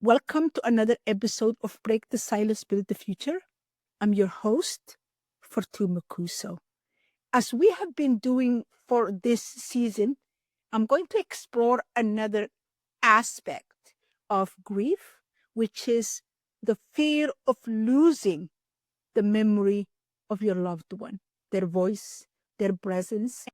Welcome to another episode of Break the Silence, Build the Future. I'm your host, Fortuna Makuso. As we have been doing for this season, I'm going to explore another aspect of grief, which is the fear of losing the memory of your loved one, their voice, their presence.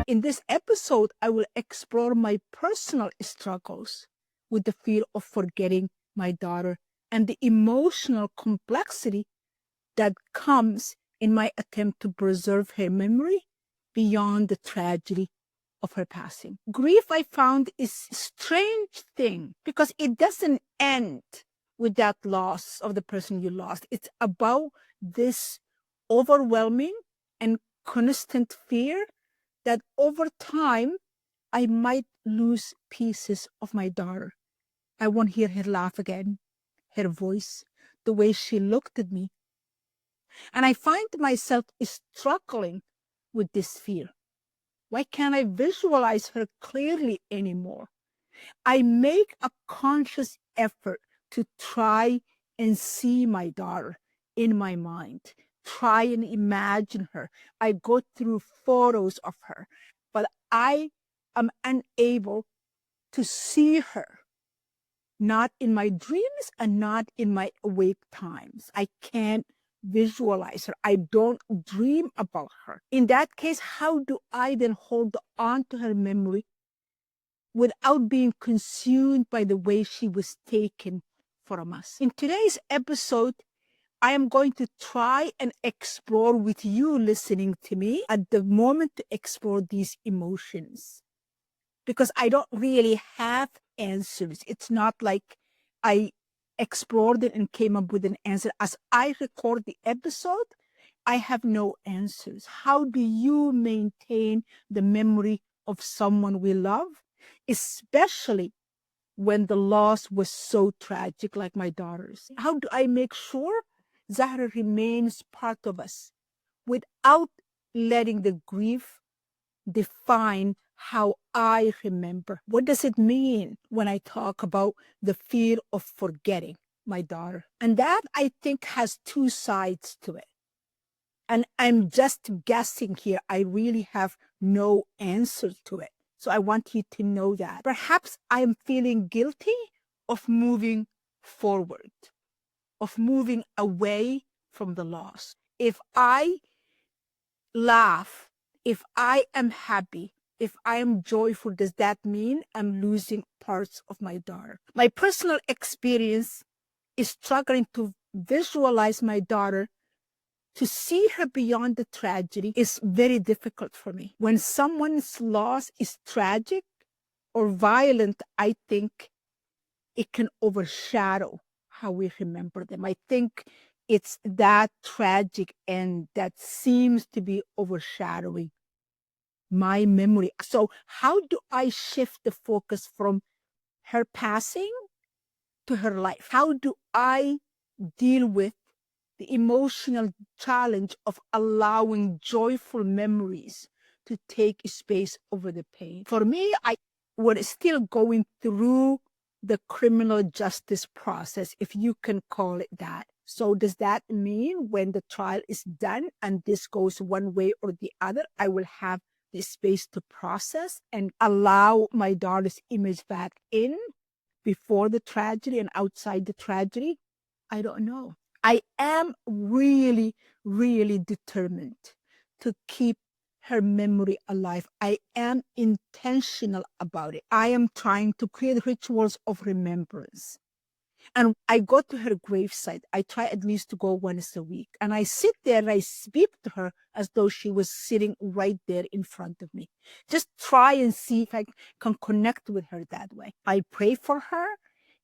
In this episode, I will explore my personal struggles with the fear of forgetting my daughter and the emotional complexity that comes in my attempt to preserve her memory beyond the tragedy of her passing. Grief, I found, is a strange thing because it doesn't end with that loss of the person you lost. It's about this overwhelming and constant fear that over time, I might lose pieces of my daughter. I won't hear her laugh again, her voice, the way she looked at me. And I find myself struggling with this fear. Why can't I visualize her clearly anymore? I make a conscious effort to try and see my daughter in my mind, try and imagine her. I go through photos of her, but I am unable to see her, not in my dreams and not in my awake times. I can't visualize her. I don't dream about her. In that case, how do I then hold on to her memory without being consumed by the way she was taken from us? In today's episode, I am going to try and explore with you listening to me at the moment to explore these emotions because I don't really have answers. It's not like I explored it and came up with an answer. As I record the episode, I have no answers. How do you maintain the memory of someone we love, especially when the loss was so tragic, like my daughter's? How do I make sure Zahra remains part of us without letting the grief define how I remember? What does it mean when I talk about the fear of forgetting my daughter? And that, I think, has two sides to it. And I'm just guessing here. I really have no answer to it. So I want you to know that. Perhaps I'm feeling guilty of moving forward, of moving away from the loss. If I laugh, if I am happy, if I am joyful, does that mean I'm losing parts of my daughter? My personal experience is struggling to visualize my daughter, to see her beyond the tragedy is very difficult for me. When someone's loss is tragic or violent, I think it can overshadow how we remember them. I think it's that tragic end that seems to be overshadowing my memory. So how do I shift the focus from her passing to her life? How do I deal with the emotional challenge of allowing joyful memories to take space over the pain? For me, we're still going through the criminal justice process, if you can call it that. So does that mean when the trial is done and this goes one way or the other, I will have the space to process and allow my daughter's image back in before the tragedy and outside the tragedy? I don't know. I am really, really determined to keep her memory alive. I am intentional about it. I am trying to create rituals of remembrance. And I go to her gravesite. I try at least to go once a week. And I sit there and I speak to her as though she was sitting right there in front of me. Just try and see if I can connect with her that way. I pray for her.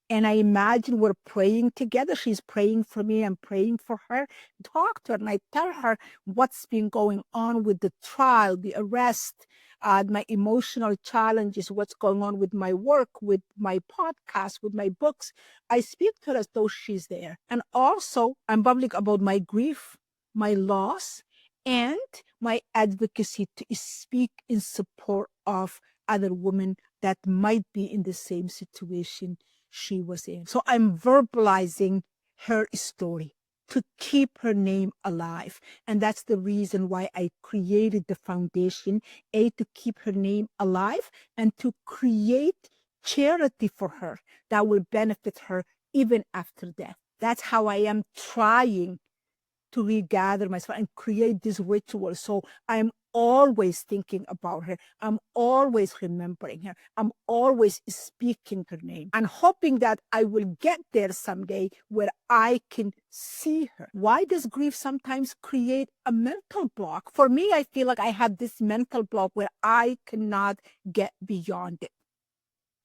And I imagine we're praying together. She's praying for me. I'm praying for her. Talk to her. And I tell her what's been going on with the trial, the arrest, my emotional challenges, what's going on with my work, with my podcast, with my books. I speak to her as though she's there. And also, I'm public about my grief, my loss, and my advocacy to speak in support of other women that might be in the same situation she was in. So I'm verbalizing her story to keep her name alive. And that's the reason why I created the foundation, to keep her name alive and to create charity for her that will benefit her even after death. That's how I am trying to regather myself and create this ritual. So I'm always thinking about her. I'm always remembering her. I'm always speaking her name and hoping that I will get there someday where I can see her. Why does grief sometimes create a mental block? For me, I feel like I have this mental block where I cannot get beyond it.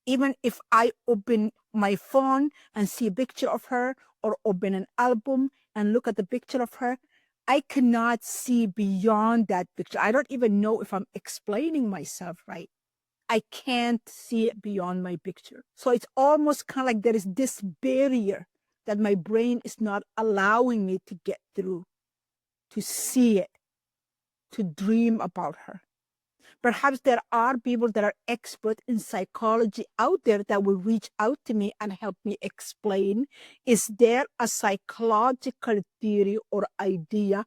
Even if I open my phone and see a picture of her or open an album and look at the picture of her, I cannot see beyond that picture. I don't even know if I'm explaining myself right. I can't see it beyond my picture. So it's almost kind of like there is this barrier that my brain is not allowing me to get through, to see it, to dream about her. Perhaps there are people that are expert in psychology out there that will reach out to me and help me explain, is there a psychological theory or idea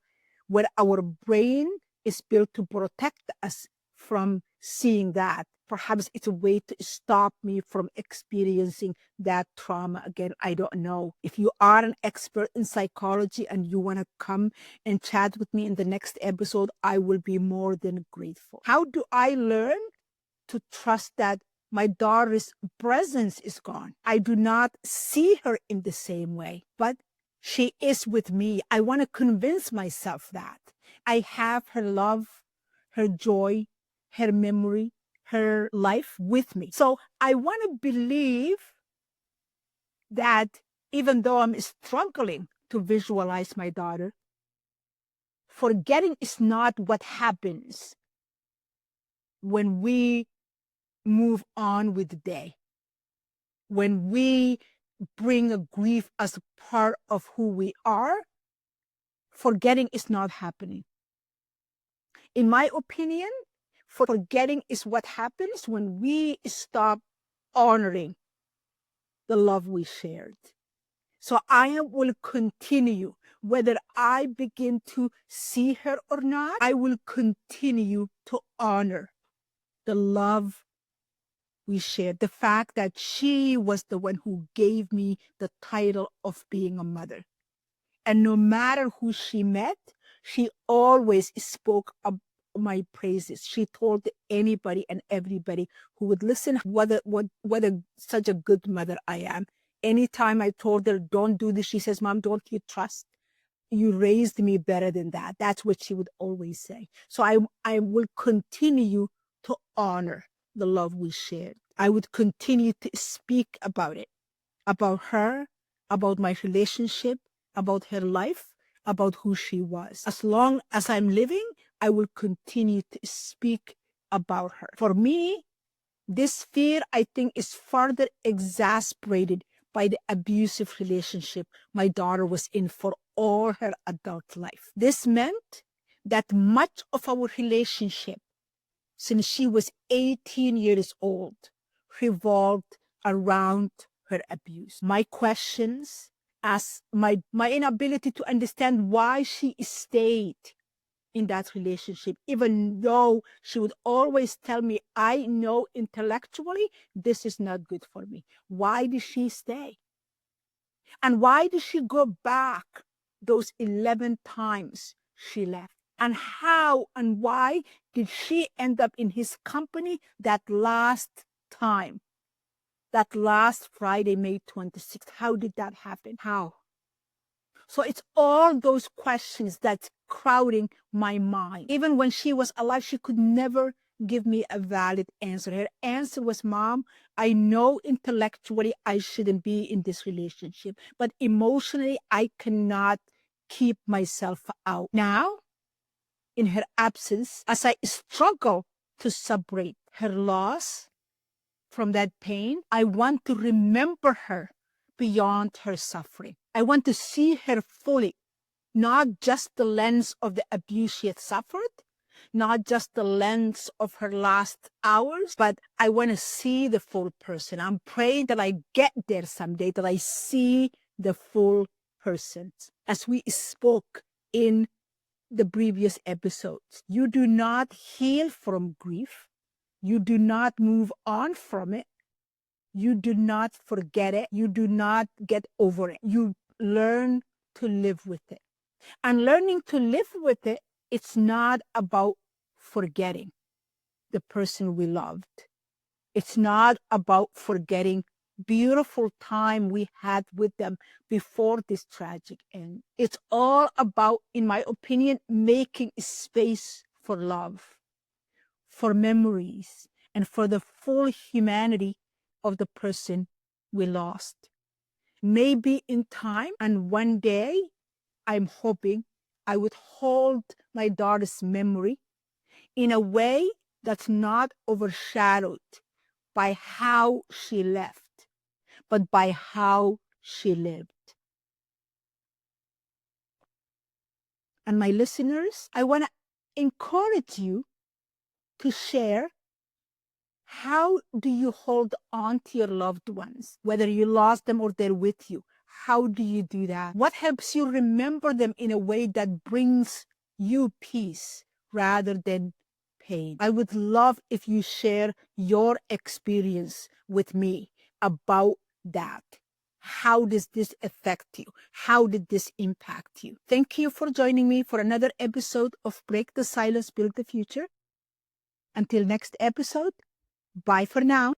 where our brain is built to protect us from seeing that? Perhaps it's a way to stop me from experiencing that trauma again. I don't know. If you are an expert in psychology and you want to come and chat with me in the next episode, I will be more than grateful. How do I learn to trust that my daughter's presence is gone? I do not see her in the same way, but she is with me. I want to convince myself that I have her love, her joy, her memory, her life with me. So I want to believe that even though I'm struggling to visualize my daughter, forgetting is not what happens when we move on with the day, when we bring a grief as a part of who we are. Forgetting is not happening. In my opinion, forgetting is what happens when we stop honoring the love we shared. So I will continue, whether I begin to see her or not, I will continue to honor the love we shared. The fact that she was the one who gave me the title of being a mother. And no matter who she met, she always spoke of my praises. She told anybody and everybody who would listen what such a good mother I am. Anytime I told her, don't do this, she says, Mom, don't you trust? You raised me better than that. That's what she would always say. So I will continue to honor the love we shared. I would continue to speak about it, about her, about my relationship, about her life, about who she was. As long as I'm living, I will continue to speak about her. For me, this fear, I think, is further exasperated by the abusive relationship my daughter was in for all her adult life. This meant that much of our relationship since she was 18 years old revolved around her abuse. My questions, as my inability to understand why she stayed in that relationship, even though she would always tell me, I know intellectually this is not good for me. Why did she stay? And why did she go back those 11 times she left? And how and why did she end up in his company that last time? That last Friday, May 26th. How did that happen? How? So it's all those questions that's crowding my mind. Even when she was alive, she could never give me a valid answer. Her answer was, Mom, I know intellectually I shouldn't be in this relationship, but emotionally I cannot keep myself out. Now, in her absence, as I struggle to separate her loss from that pain. I want to remember her beyond her suffering. I want to see her fully, not just the lens of the abuse she had suffered, not just the lens of her last hours, but I want to see the full person. I'm praying that I get there someday, that I see the full person. As we spoke in the previous episodes, you do not heal from grief. You do not move on from it. You do not forget it. You do not get over it. You learn to live with it. And learning to live with it, it's not about forgetting the person we loved. It's not about forgetting beautiful time we had with them before this tragic end. It's all about, in my opinion, making space for love, for memories, and for the full humanity of the person we lost. Maybe in time, and one day, I'm hoping I would hold my daughter's memory in a way that's not overshadowed by how she left, but by how she lived. And my listeners, I want to encourage you to share, how do you hold on to your loved ones, whether you lost them or they're with you? How do you do that? What helps you remember them in a way that brings you peace rather than pain? I would love if you share your experience with me about that. How does this affect you? How did this impact you? Thank you for joining me for another episode of Break the Silence, Build the Future. Until next episode, bye for now.